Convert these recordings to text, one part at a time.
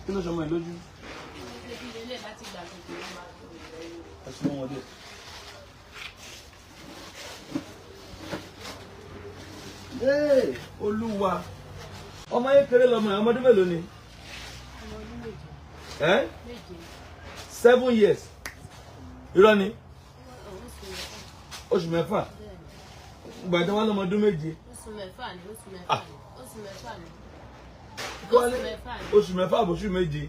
Kí ló ṣe ọmọ ẹ lójú? Ẹ sún wọn dé. Hey, Olúwa. Ọmọ yẹn kéré lọmọ ẹ, ọmọdún mélòó ni? 7 years. Irọ́ ni? Oṣù mẹ́fà. Ìgbà tí wọ́n lọ́mọdún méje. Oṣù mẹ́fà àbòṣù méje.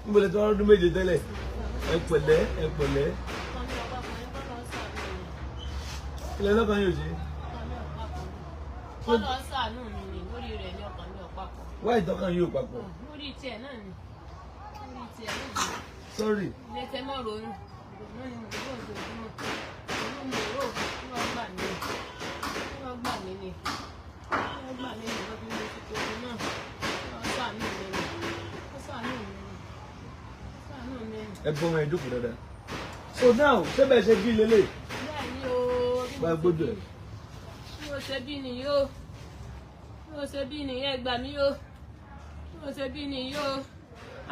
Níbo lẹ tí wọ́n lọ́dún méje tẹ́lẹ̀? Ẹ pẹ̀lẹ́, ẹ pẹ̀lẹ́. Ilẹ̀ náà kan yóò ṣe. Kọ́lọ́ ṣàánú mi ni lórí rẹ̀ ní ọkàn mi ọ̀pápọ̀. Wá ìtọ́kàn yóò papọ̀. Lórí tiẹ̀ náà ni. Lórí tiẹ̀ náà ni. Sorry. Ilé tẹ́ mọ́ ronú. Ronú ni mo gbọ́ ojoojúmọ́. Ronú mi rò kí wọ́n gbà mí. Kí wọ́n gbà mí ni. Kí wọ́n gbà mí ni lọ́dún ní oṣù tó náà. Wọ́n ṣàánú mi ni. Wọ́n ṣàánú mi ni. Wọ́n ṣàánú mi ni. Ẹ bọ́ wọn ìjókòó dáadáa. So now, ṣé bẹ́ẹ̀ ṣe bí lélẹ̀? Bẹ́ẹ̀ ni o. Bá gbójú ẹ̀. Bí mo ṣe bí nìyí o. Bí mo ṣe bí nìyí ẹ gbà mí o. Bí mo ṣe bí nìyí o.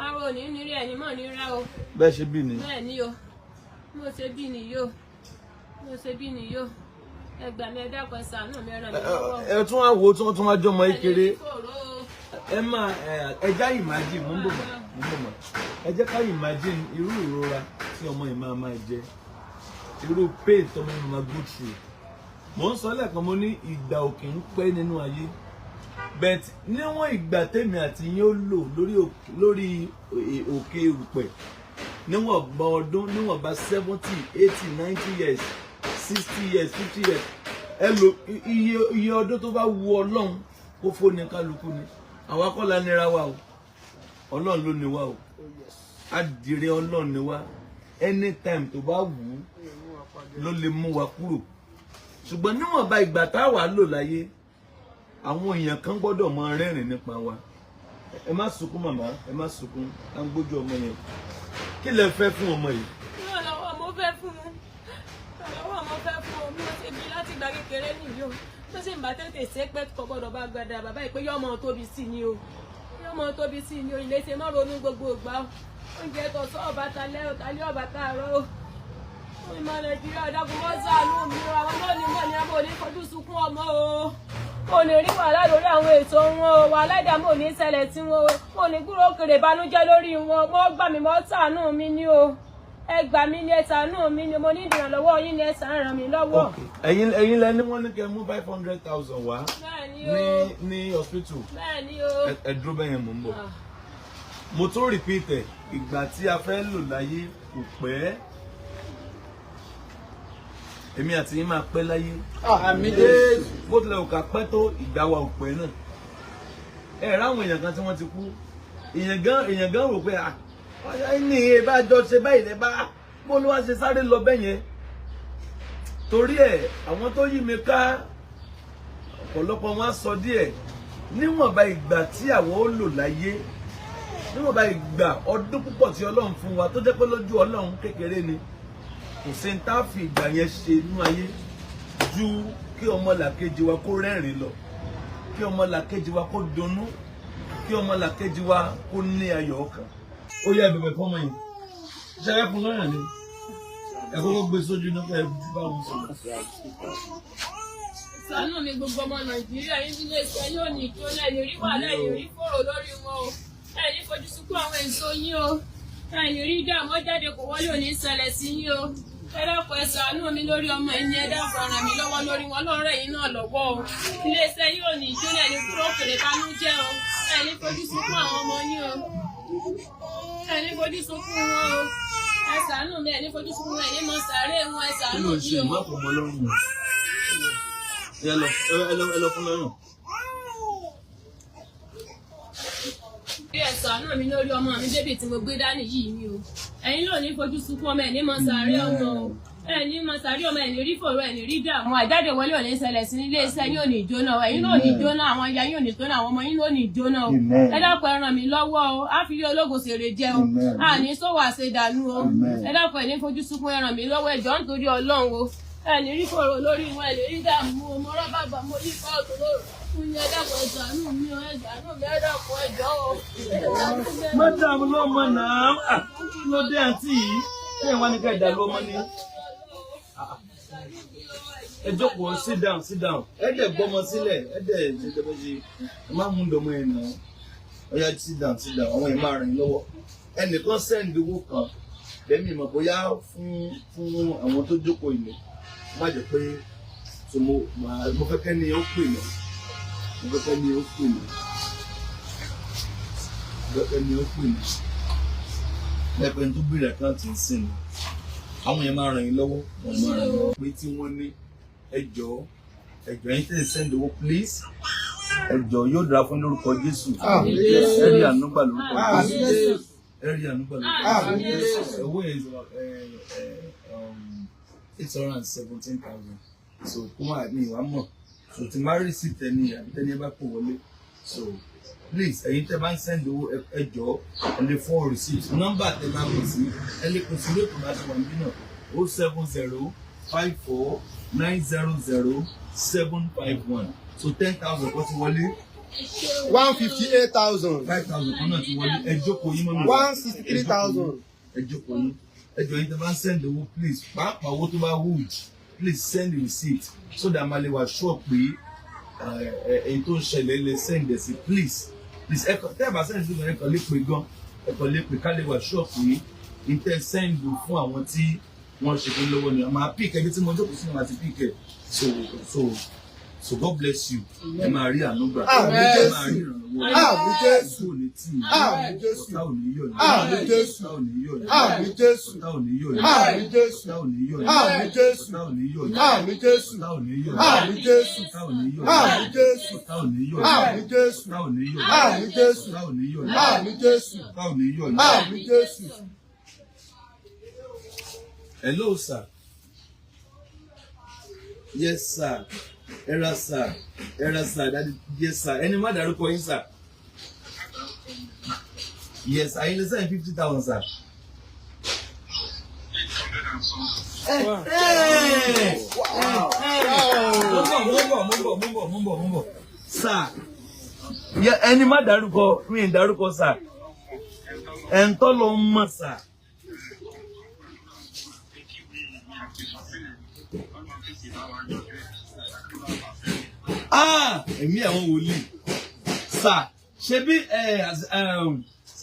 Aró ò ní rí ẹni mọ̀ ní rá o. Bẹ́ẹ̀ ṣe bí ni. Bẹ́ẹ̀ ni o. Bí mo ṣe bí nìyí o. Bí mo ṣe bí nìyí o. Ẹ gbà mí ẹ dákun ẹ ṣàánú mi ràn mí lọ́wọ́. Ẹ tún wá wo tí wọ́n tún wá jọmọ kékeré. Ẹ máa ẹ já imagine mú bò mọ́. Ẹ jẹ́ ká imagine irú ìrora tí ọmọ yìí máa jẹ. Irú pain tí ọmọ yìí máa go through. Mo ń sọ lẹ́ẹ̀kan mo ní ìgbà òkè ń pẹ́ nínú ayé. But níwọ̀n ìgbà tèmi àti yín ó lò lórí òkè ìrùpẹ̀ níwọ̀n gba ọdún níwọ̀n bá 70, 80, 90 years, 60 years, 50 years ẹ lò iye ọdún tó bá wu Ọlọ́run kó fóni kálukú ni àwa kọ́ la nira wa o Ọlọ́run ló ní wa o adìrẹ Ọlọ́run ni wa anytime tó bá wù ú ló lè mú wa kúrò ṣùgbọ́n níwọ̀n bá ìgbà tá a wà lò láyé àwọn èèyàn kan gbọ́dọ̀ máa rẹ́rìn nípa wa ẹ má sunkún màmá ẹ má sunkún à ń gbójú ọmọ yẹn kí lẹ fẹ́ fún ọmọ yìí. Ọlọ́wọ́ mo fẹ́ fún un ọlọ́wọ́ mo fẹ́ fún un bí wọ́n ṣe bí láti gba kékeré nìyí o tó sì ń bá tètè ṣe pé kò gbọ́dọ̀ bá gbàdá bàbá yìí pé yọ ọmọ tóbi sí ni o yọ ọmọ tóbi sí ni o ilé ṣe má ronú gbogbo ìgbà oúnjẹ tó sọ ọba talẹ́ ọ̀tálẹ́ ọba tààrọ̀ o ìmọ̀ Nàìjíríà dákun mọ́ ṣàánú mi o àwọn náà ní mọ̀ ní abọ́ ní fojú sunkún ọmọ o kò ní rí wàhálà lórí àwọn ètò wọn o wàhálà ìdààmú ò ní ṣẹlẹ̀ tí wọn o kò ní gbúrò òkèrè ìbànújẹ́ lórí wọn mọ́ gbà mí mọ́ ṣàánú mi ní o ẹ gbà mí ní ẹ ṣàánú mi ní mo ní ìdìrànlọ́wọ́ yín ní ẹ ràn mí lọ́wọ́. ẹ̀yin lẹni wọ́n ní kẹ́ mú 500,000 wá ní hospital bẹ́ẹ̀ni o ẹ dúró bẹ́yẹn mò ń bọ̀ mo tún repeat ẹ̀ ìgbà tí a fẹ́ lò láyé kò pẹ́ èmi àti yín máa pẹ́ láyé àmín bó tilẹ̀ òkà pẹ́ tó ìgbà wa ò pẹ́ náà ẹ ráwọn èèyàn kan tí wọ́n ti kú èèyàn gan rò pé ní ebá jọ ṣe báyìí lẹ bá bó ló wá ṣe sáré lọ bẹ́ẹ̀ yẹn torí ẹ̀ àwọn tó yí mi ká ọ̀pọ̀lọpọ̀ wọn á sọ díẹ̀ níwọ̀nba ìgbà tí àwọn ó lò láyé níwọ̀nba ìgbà ọdún púpọ̀ tí Ọlọ́run fún wa tó jẹ́ pé lójú Ọlọ́run kékeré ni kò sí ní tá a fi ìgbà yẹn ṣe inú ayé ju kí ọmọlàkejì wa kó rẹ́rìn lọ kí ọmọlàkejì wa kó dunnú kí ọmọlàkejì wa kó ní ayọ̀ ọkàn ó yẹ bẹ̀bẹ̀ fọmọ yìí ṣe é fún lọ́yàn ni ẹ kọ́kọ́ gbé sójú náà ẹ bá wọn sọ. ṣàánú mi gbogbo ọmọ Nàìjíríà yín nílé iṣẹ́ yóò ní kí ó lẹ́yìn rí wàhálà ẹ̀yìn rí fòrò lórí wọn o ẹ̀yìn fojú sunkún àwọn èso yín o ẹ̀yìn rí dààmú jáde kò wọlé òní ṣẹlẹ̀ sí yín o ẹ dákun ẹ ṣàánú mi lórí ọmọ ẹni ẹ dákun ràn mí lọ́wọ́ lórí wọn lọ́rọ̀ yìí náà lọ́wọ́ o ilé iṣẹ́ yóò ní ìjọlẹ̀ ní kúrò òkèrè bánújẹ́ o ẹ̀yìn fojú sunkún àwọn ọmọ yín o ẹ̀yìn fojú sunkún wọn o ẹ ṣàánú mi ẹ̀yìn fojú sunkún wọn ẹ̀yìn mọ sàárè wọn ẹ ṣàánú mi o. ẹ lọ fún lọ́rùn. bí ẹ ṣàánú mi lórí ọmọ mi bébì tí mo gbé dání yìí ni o ẹ̀yin ló ní fojú sunkún ọmọ ẹni mọ sàárè ọmọ o ẹni mọ sàárè ọmọ ẹni rí fòrò ẹni rí dààmú àjáde wọlé ò ní ṣẹlẹ̀ sí ilé iṣẹ́ yóò ní jóná o ẹ̀yin ló ní jóná àwọn ìyá yóò ní jóná àwọn ọmọ yín ló ní jóná o ẹ dákun ẹ ràn mí lọ́wọ́ o á fi rí ológun ṣèrè jẹ o a ní sówó àṣedànù o ẹ dákun ẹ ní fojú sunkún ẹ ràn mí lọ́wọ́ ẹ jọ̀ọ́ nítorí Ọlọ́run o ẹni rí fòrò lórí wọn ẹni rí dààmú o mo rọ́ bàbá mo rí fọ́ọ̀tù Madam lọ́mọ náà ló dé àǹtí yìí ṣé wọ́n ní ká ìdá lọ́mọ ní. Ẹ jókòó sit down. Ẹ dẹ̀ gbọ́mọ sílẹ̀ ẹ dẹ̀ ṣe tẹ́ bẹ́ ṣe ẹ má mú dọmọ ẹ̀ nà. Ó yá sit down àwọn ẹ̀ máa rìn lọ́wọ́. Ẹnìkan send owó kan lẹ́mí mọ̀ bóyá fún àwọn tó jókòó ìlú. Má jẹ́ pé mo fẹ́ kẹ́ni ó pè mí. Lẹ́pẹ́ tó bèrè àkáǹtì ìsìn ni. Àwọn yẹn máa ràn yín lọ́wọ́. Wọ́n máa ràn yín lọ́wọ́ pé tí wọ́n ní ẹjọ́ yín tẹ̀lé send owó please. Ẹjọ́ yóò dára fún lórúkọ Jésù. Ẹ̀rí ànúgbà lórúkọ Jésù. Owó yẹn is 817,000. So kúmọ̀ àmì ìwà mọ̀. So ti máa rí sí tẹni àbí tẹni ẹ bá kó wọlé. So please ẹ̀yin tẹ́ bá ń send owó ẹjọ́ ẹ lè fún receipt nọ́mbà tẹ́ bá pè sí ẹ lè pè sí lóòtọ́ láti wà níbí náà 07054900751. So 10,000 kọ́ ti wọlé. 158,000. 5,000 kan náà ti wọlé. Ẹ jókòó yín mọ́mí. 163,000. Ẹ jókòó yín. Ẹjọ́ yín tẹ́ bá ń send owó please pàápàá owó tó bá huge please send the receipt so that ma lè wà sure pé èyí tó ń ṣẹlẹ̀ lè send ẹ̀ sí please tẹ́ ẹ bá send sí ẹ kàn lè pè gan ẹ kàn lè pè ká lè wà sure pé ìtẹ́ send fún àwọn tí wọ́n ṣe fún lọ́wọ́ ni a máa pick ẹbí tí mo jókòó sí ni màá ti pick ẹ so God bless you ẹ máa rí ànúgbà ẹ máa rí ìrànlọ́wọ́ Àmín Jésù. ò ní tì í Àmín Jésù. ọ̀tá ò ní yọ̀ ní Àmín Jésù. ọ̀tá ò ní yọ̀ ní Àmín Jésù. ọ̀tá ò ní yọ̀ ní Àmín Jésù. ọ̀tá ò ní yọ̀ ní Àmín Jésù. ọ̀tá ò ní yọ̀ ní Àmín Jésù. ọ̀tá ò ní yọ̀ ní Àmín Jésù. ọ̀tá ò ní yọ̀ ní Àmín Jésù. ọ̀tá ò ní yọ̀ ní Àmín Jésù. ọ̀tá ò ní yọ̀ ní Àmín Jésù. ọ̀tá ò ní yọ̀ ní Àmín Jésù. ọ̀tá ò ní yọ̀ ní. Àmín Jésù. Hello sir. Yes sir. Era sir. Daddy. Yes sir. Ẹni má dárúkọ yín sir. Yes, I understand 50,000 sir. Mo bọ̀. Sir. Ẹni má dárúkọ, mi ì dárúkọ sir. Ẹ̀ńtọ́ ló ń mọ̀ sir. Èmi àwọn wòlíì sir ṣe bí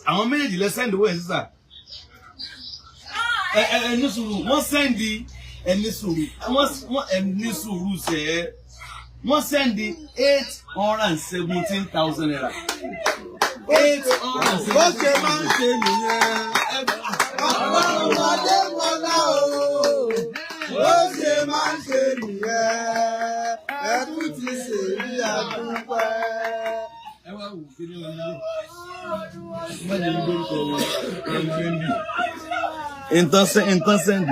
àwọn méjèèjì lẹ send owó ẹ̀ sí sir ẹni sùúrù wọ́n send ẹni sùúrù sẹ́ wọ́n send 817,000 naira. 817,000. Bó ṣe máa ń ṣe nìyẹn. Ọlọ́run Adémọ́lá o. Bó ṣe máa ń ṣe nìyẹn. Ẹkún ti ṣèrí àdúpẹ́. Ẹ wá wò kí ni wọ́n ní. Má jẹ́ lórúkọ wọn. Nǹkan sẹ́ndì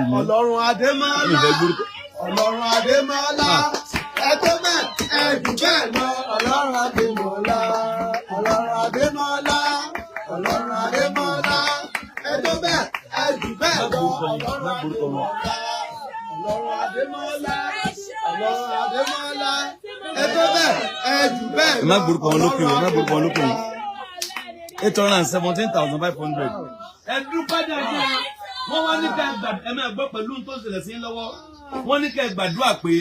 ni. Ọlọ́run Adémọ́lá. Ọlọ́run Adémọ́lá. Ẹ tó bẹ́ẹ̀ ẹ jù bẹ́ẹ̀ lọ. Ọlọ́run Adémọ́lá. Ọlọ́run Adémọ́lá. Ọlọ́run Adémọ́lá. Ẹ tó bẹ́ẹ̀ ẹ jù bẹ́ẹ̀ lọ. Ọlọ́run Adémọ́lá. Ọlọ́run Adémọ́lá. Ọlọ́run Adémọ́lá. Ẹ tó bẹ́ẹ̀ ẹ jù bẹ́ẹ̀ lọ. Ẹ má gbórúkọ wọn lókè wọn, ẹ má gbórúkọ wọn lókè wọn. 817,500. Ẹ dúpẹ́ dáadáa. Wọ́n wá ní ká ẹ máa gbọ́ pẹ̀lú tó ń ṣẹlẹ̀ sí lọ́wọ́. Wọ́n ní ká gbàdúrà pé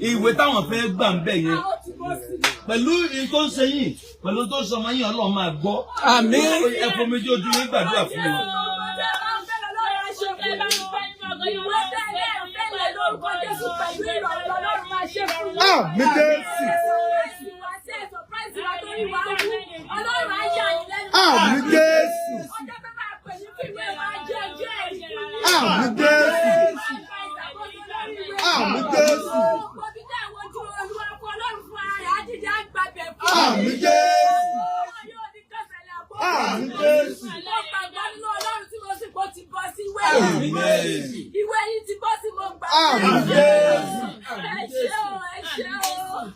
ìwé táwọn fẹ́ gbà ń bẹ̀ yẹn. Pẹ̀lú ìyẹn tó ń ṣe yìí, pẹ̀lú tó ń sọmọ yìí Ọlọ́run máa gbọ́. Àmín. Ẹ fọ méjì ojú yín gbàdúrà fún wọn. Àmín Jésù. Àmín Jésù. Àmín Jésù. Àmín Jésù. Àmín Jésù. Àmín Jésù. Ìwé yìí ti bọ́ sí mo gbà. Àmín Jésù.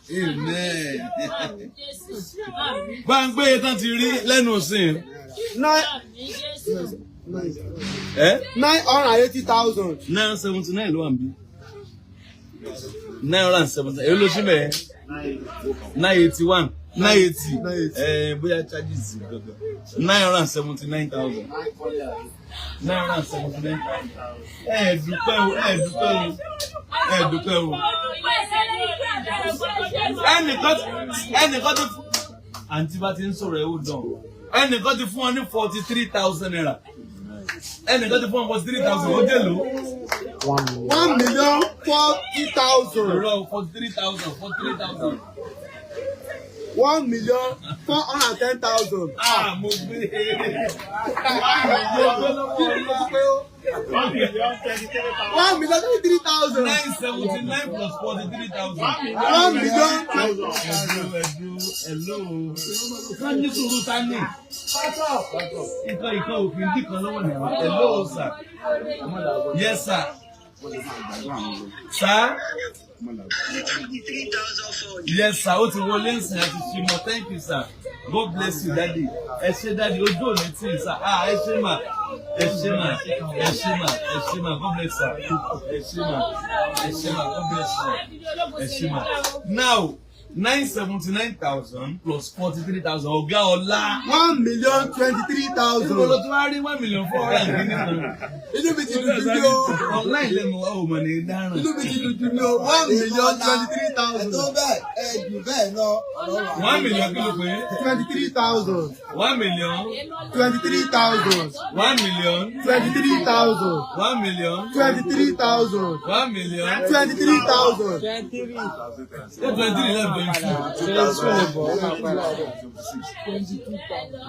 Amen. Gbàngbé tán ti rí lẹ́nu òsìn. 980,000. 979 ló wà níbí. 979 èyí ló sí mẹ́ẹ̀. 981. 980. Bóyá charges gangan. 979,000. 979,000. Dúpẹ́ o. Ẹnìkan ti fún àǹtí bá ti ń sọ̀rọ̀ ẹ̀ ó dán. Ẹnìkan ti fún ọ ní 43,000 naira. Ẹnìkan ti fún ọ 43,000 ó dé lò. 1,040,000. 43,000. 1,410,000. Mo gbé. 1,033,000. 979 plus 43,000. 1,000,000. Hello. Wọ́n ní sùúrù tání. Ikọ̀ òfin dìkan lọ́wọ́ ni. Hello sir. Yes sir. Sir. Yes sir. Ó ti wọlé nsìn àti ṣìmọ̀. Thank you sir. God bless you daddy. Ẹ ṣé daddy. Ojú ò ní tì sir. Ẹ ṣé mà. God bless sir. God bless you. Now 979,000 plus 43,000. Ọ̀gá ọlá. 1,023,000. Ìbọ̀lọ̀ tó wá rí 1,400,000. Inú mi ti dùn jù ní o. Online lẹ́nu ọmọ ní dáràn. Inú mi ti dùn jù ní o. 1,023,000. Ẹ̀tọ́ bẹ́ẹ̀ ẹ̀dùn bẹ́ẹ̀ lọ. 1 million kí ló pé? 23,000. 1 million. 23,000. 1 million. 23,000. 1 million. 23,000. 1 million. 23,000. 23 lẹ́bẹ̀ẹ́ fún.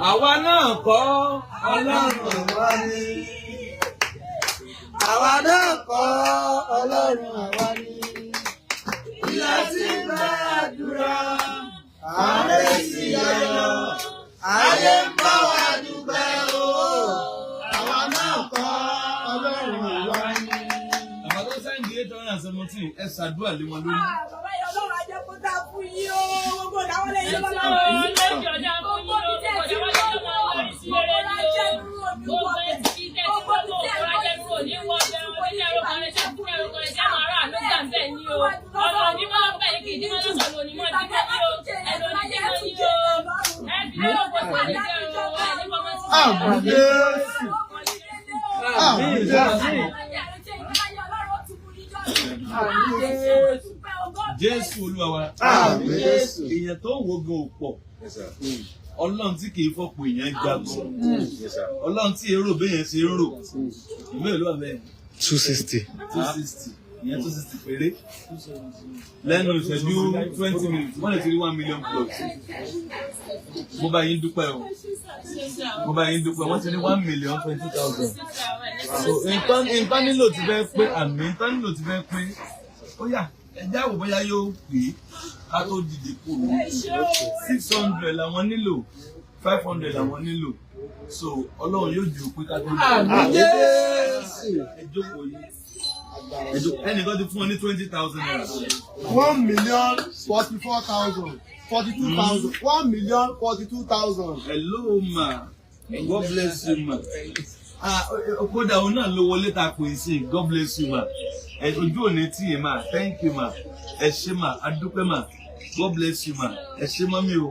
Àwa náà kọ́ Ọlọ́run Àwa ni. Àwa náà kọ́ Ọlọ́run àwa ni. Ilé tí ń bá àdúrà. Àárẹ̀ sí ayọ̀. Ayé ń bá wa dúpẹ́ o. Àwa náà kọ́ Ọlọ́run àwa ni. Àwọn tó sáyẹ̀ndì 817 ẹ ṣàdúrà lé wọn lórí. Bàbá yẹn Ọlọ́run á jẹ́ kó dáa fún yín o. Gbogbo ìdáwọ́ lẹ́yìn ló bá lọ́wọ́. Jésù Olúwa wa. Èèyàn tó ń wo gan pọ̀. Ọlọ́run tí kì í fọ́pọ̀ èèyàn jagun. Ọlọ́run tí èrò béèyàn ṣe ń rò. Ìwé ìlú ọ̀bẹ. 260. 260. Ìyẹn 260 péré. Lẹ́nu ìṣẹ́jú 20 minutes. Wọ́n lè ti rí 1 million plus. Mo bá yín dúpẹ́ o. Wọ́n ti ní 1,020,000. So nǹkan nílò ti fẹ́ pé àmì nǹkan nílò ti fẹ́ pé ó yá ẹjẹ́ àwò bóyá yóò pè é ká tó dìde kúrò. 600 làwọn nílò 500 làwọn nílò so Ọlọ́run yóò jù pé ká tó dìde. Ẹ jókòó yìí. Ẹnìkan ti fún ọ ní 20,000 naira. 1,044,000. 42,000. 1,042,000. Hello ma. God bless you ma. Kódà òun náà ló wọlé ta pè sí. God bless you ma. Ojú òní tí yẹn ma. Thank you ma. Ẹ ṣé ma. Adúpẹ́ ma. God bless you ma. Ẹ ṣé mọ́mí o.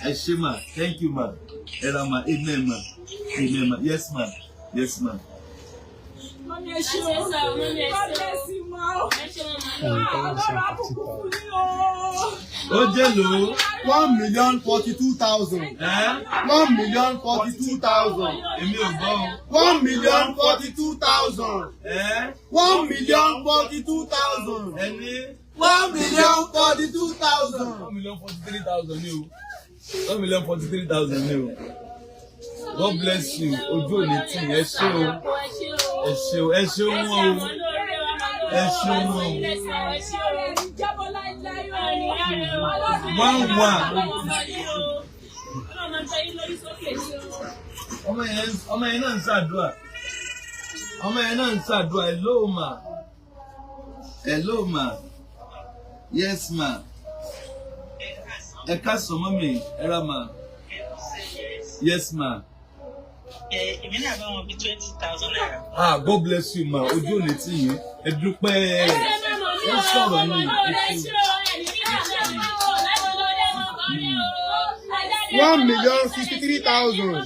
Ẹ ṣé ma. Thank you ma. Ẹ ra ma. Amen ma. Yes ma. Mọ́mí ẹ ṣé o. God bless you ma. Ọlọ́run á bùkún fún yín o. Ó jẹ́ lò ó. 1,042,000. 1,042,000. Èmi ò gbọ́ o. 1,042,000. 1,042,000. Ẹni. 1,042,000. 1,043,000 ni o. 1,043,000 ni o. God bless you. Ojú òní tí ẹ ṣé o. Ẹ ṣé o. Ẹ ṣé o wọn o. Ẹ ṣé o wọn o. Ọmọ yẹn náà ń ṣàdúrà. Hello ma. Yes ma. Ẹ káàsán mọ́mì. Ẹ ra ma. Yes ma. Èmi náà bá wọn bí 20,000 naira. God bless you ma. Ojú ò ní tì yín. Ẹ dúpẹ́. Ẹ sọ̀rọ̀ yín. 1,063,000.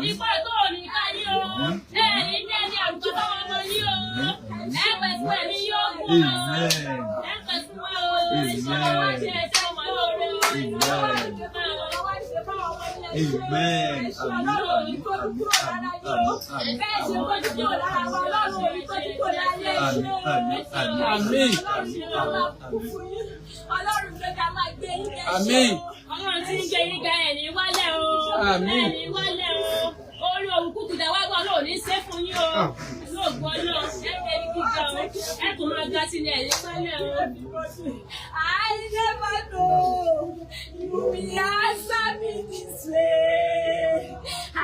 Ipò tó ní káyé o, ẹ̀yin ní ẹni àwùjọ bá wọn mọ yí o, ẹ̀pẹ̀ fún ẹ̀mí yóò mú o, ẹ̀pẹ̀ fún wa o, ìṣòro wá ṣe ẹ̀ṣẹ̀ ọmọ lóore o, ìṣòro wá ṣe fún àwọn ọmọ ilé iṣẹ́, ọlọ́run ò ní kó dúró lára yìí o, bẹ́ẹ̀ ṣe kó dúró lára wa, ọlọ́run ò ní kó dúró lára yìí o, ọlọ́run ló ká máa gbé yín kẹ́ṣẹ́ o, ọlọ́run tí ń gbé yín ga ẹ̀ ní wálẹ̀ o, ẹ̀ ní wálẹ̀ o. Orí ohun kúkú dá wá gbọ́ lóò ní ṣe fún yín o. Yóò gbọ́ náà ẹ̀kẹ́ ní kíkà o. Ẹ tún máa ga sí ní ẹ̀yìn pálẹ̀ o. I never know you will answer me this way. I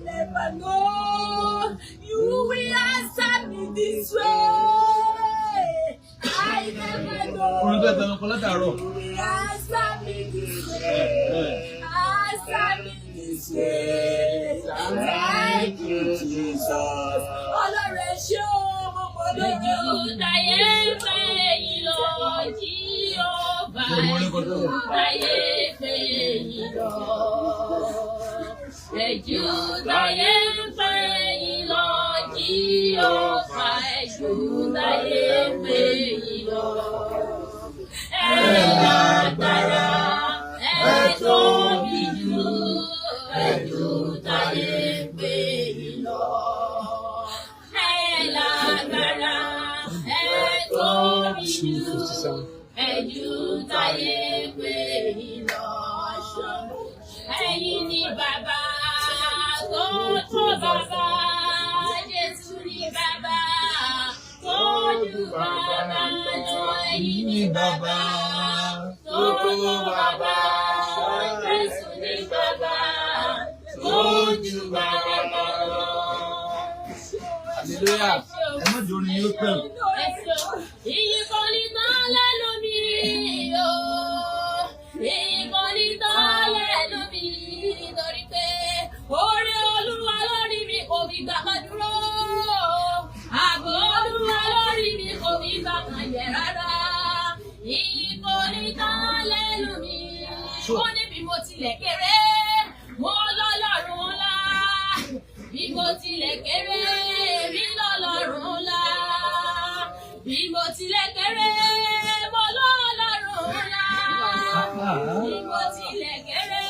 never know you will answer me this way. I never know you will answer me this way. Answer me this way. Thank you, Jesus. Ọlọ́run ṣé o, mo mọ̀ lójú. Táyé pé yín lọ jí ó bá ẹ̀jú. Táyé pé yín lọ. Ẹ̀jú táyé pé yín lọ jí ó bá ẹ̀jú. Táyé pé yín lọ. Ẹ lágbára, ẹ tóbi jù. Ẹ̀jú táyé pé yín lọ. Ẹ lágbára, ẹ tóbi jù. Ẹ̀jú táyé pé yín lọ. Ẹ̀yin ni bàbá tó tó bàbá. Jésù ni bàbá tó ju bàbá lọ. Ẹ̀yin ni bàbá tó tó bàbá. Jésù ni bàbá. Hallelujah. Ẹ má jẹ́ orin yóò pẹ̀lú. Ìyìn kan ní tán lẹ́nu mi o. Ìyìn kan ní tán lẹ́nu mi nítorí pé orí Olúwa lórí mi kò fi gbà kan dúró. Ààbò Olúwa lórí mi kò fi gbà kan yẹ̀ rárá. Ìyìn kan ní tán lẹ́nu mi. Ó ní bí mo tilẹ̀ kéré. Mo lọ́lọ́run ńlá, bí mo tilẹ̀ kéré, mi lọ́lọ́run ńlá. Bí mo tilẹ̀ kéré, mo lọ́lọ́run ńlá. Bí mo tilẹ̀ kéré,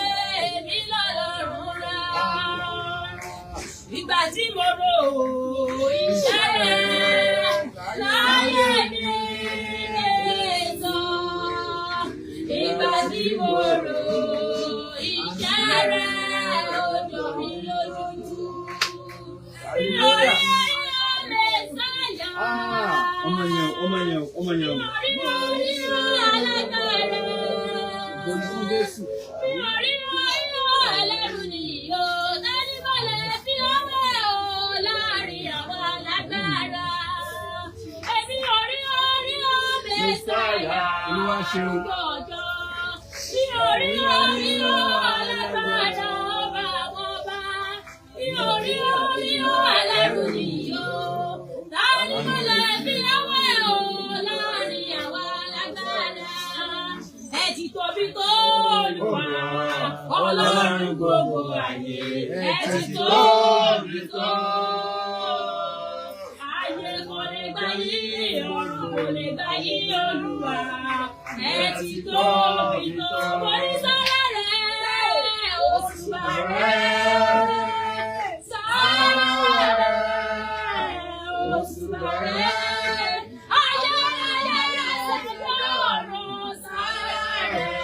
mi lọ́lọ́run ńlá. Ìgbà tí mo rò iṣẹ́ rẹ̀ láyé mi lè sọ. Ìgbà tí mo rò iṣẹ́ rẹ̀. Ọmọ yẹn. Olúwa ṣeun. Ọlọ́run gbogbo ayé, ẹ ti tóbi tó. Ayé kò lè gbà yín, ọ̀run kò lè gbà yín, Olúwa. Ẹ ti tóbi tó. Mo ní sọ́lá rẹ̀, òṣùbà rẹ̀. Sọ́lá rẹ̀, òṣùbà rẹ̀. Ayé ṣẹ̀dá ọ̀run, sọ́lá rẹ̀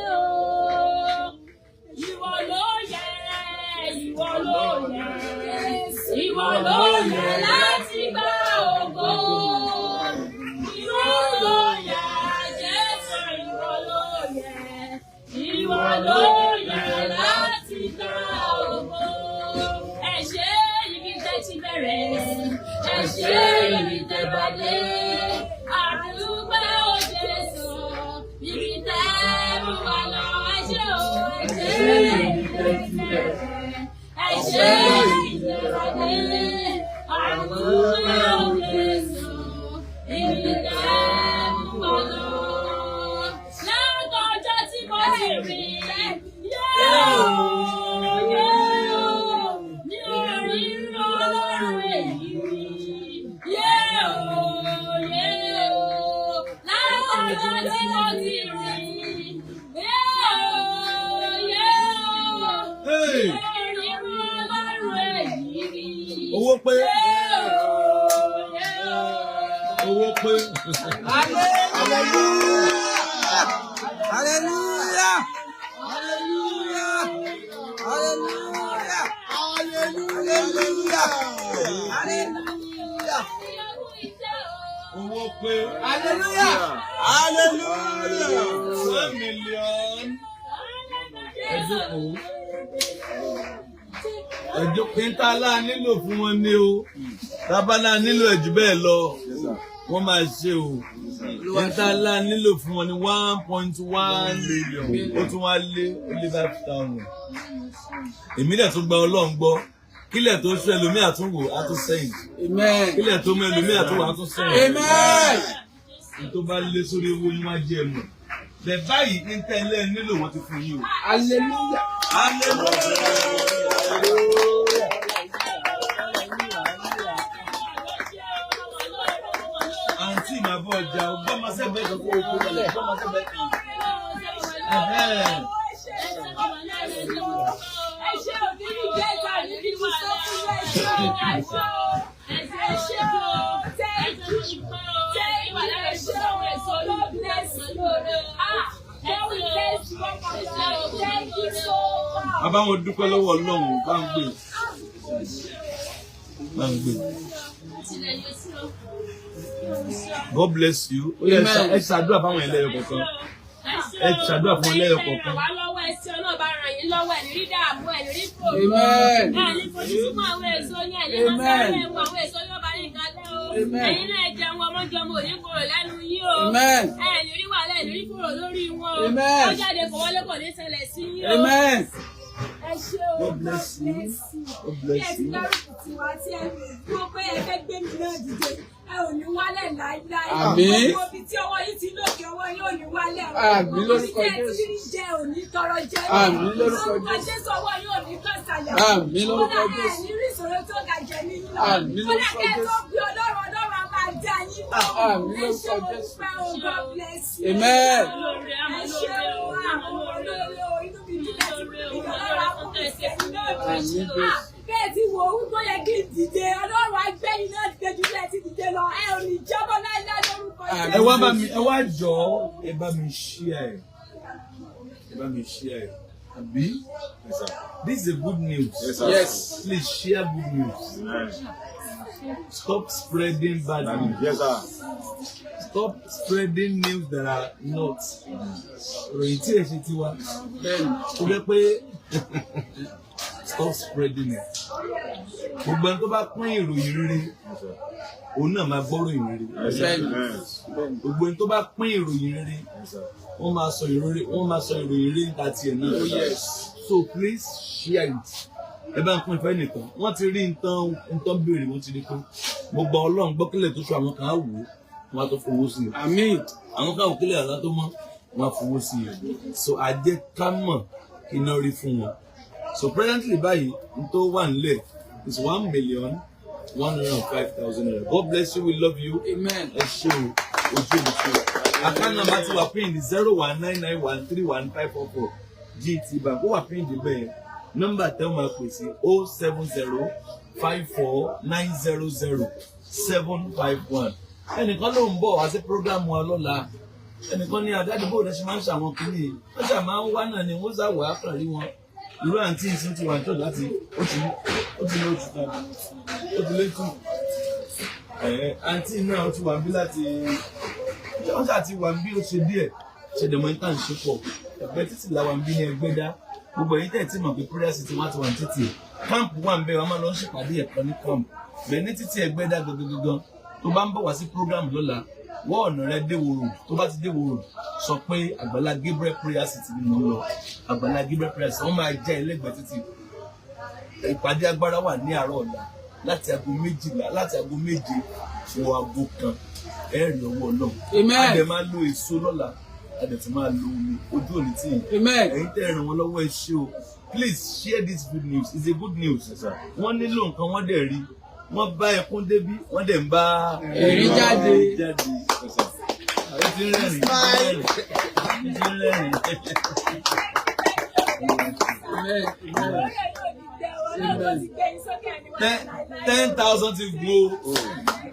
o. Ìwọ ló yẹ láti gba ògo. Ìwọ ló yẹ, Jésù, ìwọ ló yẹ. Ìwọ ló yẹ láti gba ògo. Ẹ ṣé ibi tẹ́ ti bẹ̀rẹ̀, ẹ ṣé ibi tẹ́ bá dé. Àdúgbò ó Jésù, Owó pé. Owó pé. Hallelujah! Hallelujah! Hallelujah! Hallelujah! Hallelujah! Hallelujah! Owó pé. Hallelujah! Hallelujah! 1 million. Ẹjọ́ píntà láà nílò fún wọn ní o. Tábánà nílò ẹ̀jú bẹ́ẹ̀ lọ. Wọ́n máa ṣe o. Píntà láà nílò fún wọn ní 1.1 million. Ó tún wá lé 5,000. Èmi dẹ̀ tún gba Ọlọ́run gbọ́. Kílẹ̀ tó ṣe ẹlòmíì àtúnwò àtúnṣẹ́yìn. Kílẹ̀ tó mú ẹlòmíì àtúnwò àtúnṣẹ́yìn. Tó bá lé sórí owó yín wá jẹ́ ẹ̀mọ̀. Bẹ̀ báyìí ní tẹ́lẹ̀ nílò wọ́n ti fún yín o. Hallelujah! Àǹtí màá bọ̀ ọjà ọgbọ́n máa ṣẹ́gbẹ́ kan kó o kó lọ́lẹ̀ ọgbọ́n máa ṣẹ́gbẹ́ kan. Àbáwọn dúpẹ́ lọ́wọ́ Ọlọ́run bá ń gbé. God bless you. Ẹ ṣàdúrà fáwọn ẹlẹ́yọ̀ kọ̀ọ̀kan. Ẹ ṣàdúrà fún ẹlẹ́yọ̀ kọ̀ọ̀kan. Wá lọ́wọ́ ẹsẹ̀ ọlọ́ba ràn yín lọ́wọ́ ẹ̀ ní rí dààmú ẹ̀ ní rí fòrò. Ẹ̀ ní fojú súnmọ́ àwọn èso yín ẹ̀ ní máa sáré ẹ̀wọ̀n àwọn èso yóò bá yín kalẹ̀ o. Ẹ̀yin náà jẹun ọmọjọmọ ò ní kúrò lẹ́nu yín o. Ẹ̀ ní rí wàhálà ẹ̀ ní rí fòrò lórí wọn o. Ó jáde kò wọlé kò ní ṣẹlẹ̀ sí yín o. Ẹ ṣé o, God bless you. Ẹ ti dárúkọ tiwa tí ẹ gbọ́ pé ẹ fẹ́ gbé mi náà dìde. Ẹ ò ní wálẹ̀ láíláí. Àmín. Gbogbo ibi tí ọwọ́ yìí ti lókè ọwọ́ yóò ní wálẹ̀. Àmín lórúkọ Jésù. Ibi tí ẹ ti jẹ ò ní tọrọ jẹ. Àmín lórúkọ Jésù ọwọ́ yóò ní kọ́sàlẹ̀. Àmín lórúkọ Kódà ẹ Jésù. ní rí ìṣòro tó ga jẹ nínú. Àmín lórúkọ Kódà kẹ́ ẹ tó Jésù. gbé Ọlọ́run á máa dá yín lọ. Àmín Ẹ ṣé lórúkọ o, Jésù. dúpẹ́ o, God bless you. Amen. Ẹ ṣé o, àwọn olóore o, inú mi dùn láti rí Ọlọ́run á fún mi ṣe fún náà. Bẹ́ẹ̀ ti wò ó tó yẹ kí n dìde, Ọlọ́run á gbé yín náà dìde jù bẹ́ẹ̀ ti dìde lọ. Ẹ ò ní jábọ́ láíláí lórúkọ Jésù. Ẹ wá bá mi, ẹ wá jọ ẹ bá mi share ẹ. Ẹ bá mi share ẹ. Àbí? This is a good news. Yes. Please share good news. Stop spreading bad news. Yes, sir. Stop spreading news that are not. Ròyìn tí ẹ ṣe ti wá. Tó jẹ́ pé stop spreading it. Gbogbo ẹni tó bá pín ìròyìn rere, òun náà máa gbọ́ ìròyìn rere. Gbogbo ẹni tó bá pín ìròyìn rere, wọ́n máa sọ ìròyìn rere níta tiẹ̀ náà. So please share it. Ẹ bá ń pín ìfẹ́ nìkan. Wọ́n ti rí nǹkan béèrè, wọ́n ti rí pé gbogbo Ọlọ́run gbọ́kílẹ̀ tó ṣe àwọn kan á wò ó, wọ́n á tó fowó sí i. Àmín. Àwọn kan ò kílẹ̀ àlá tó mọ́, wọ́n á fowó sí i. So àjẹ́ ká mọ̀ kí iná rí fún wọn. So presently báyìí n tó wà nílẹ̀ is 1,105,000 naira. God bless you, we love you. Amen. Ẹ ṣé o, ojú mi ṣe. Account number ti wà pín ní 01991311544 GT Bank. Ó wà pín ní bẹ́ẹ̀. Nọ́mbà tẹ́ wọ́n máa pè sí 07054900751. Ẹnìkan ló ń bọ̀ wá sí prógrámù wa lọ́la. Ẹnìkan ní àdádìbò rẹ̀ ṣe máa ń ṣàwọn kìíní. Wọ́n ṣà máa ń wá náà ni wọ́n ṣàwọ̀ àkàrí wọn. Irú àǹtí ìsìn ti wà tó láti ó ti lé oṣù kan. Ó ti lé tù. Àǹtí náà ó ti wà bí láti wọ́n ṣà ti wà bí ó ṣe díẹ̀. Ṣe dẹ̀mọ́ ní tàn ṣe pọ̀. Ẹgbẹ́ títì làwọn bí ní Ẹgbẹ́dá. Gbogbo ẹ̀yin tẹ̀ tí mọ̀ pé prayer city wá ti wà ní títì. Káàmpù wà ń bẹ̀ wọ́n máa lọ ṣèpàdé ẹ̀kọ́ ní káàmpù. Bẹ́ẹ̀ ní títì Ẹgbẹ́dá gangan tó bá ń bọ̀ wá sí program lọ́la wọ́n ọ̀nà rẹ dé wòrò tó bá ti dé wòrò sọ pé Agbala Gabriel prayer city ni mo lọ Agbala Gabriel prayer city wọ́n máa jẹ́ ẹlẹ́gbẹ̀ẹ́ títì ìpàdé agbára wà ní àárọ̀ ọ̀la láti aago 12 láti aago 7 wọ aago 1 ẹ̀rì ọwọ́ náà a dẹ̀ máa lo èso lọ́la a dẹ̀ tún máa lo omi ojú òní tí ẹ̀yin tẹ́ ràn wọ́n lọ́wọ́ ẹ ṣé o please share this good news it's a good news wọ́n nílò nǹkan wọ́n dẹ̀ rí wọ́n bá ẹkún débí wọ́n dẹ̀ ń bá ẹ̀rín jáde. Ẹ ti rẹ́rìn. 10,000 to go.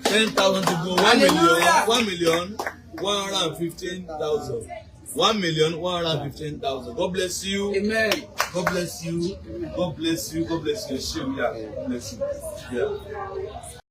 10,000 to go. 1,115,000. 1,115,000. God bless you. Amen. God bless you. God bless you. God bless you. God bless you. Yeah.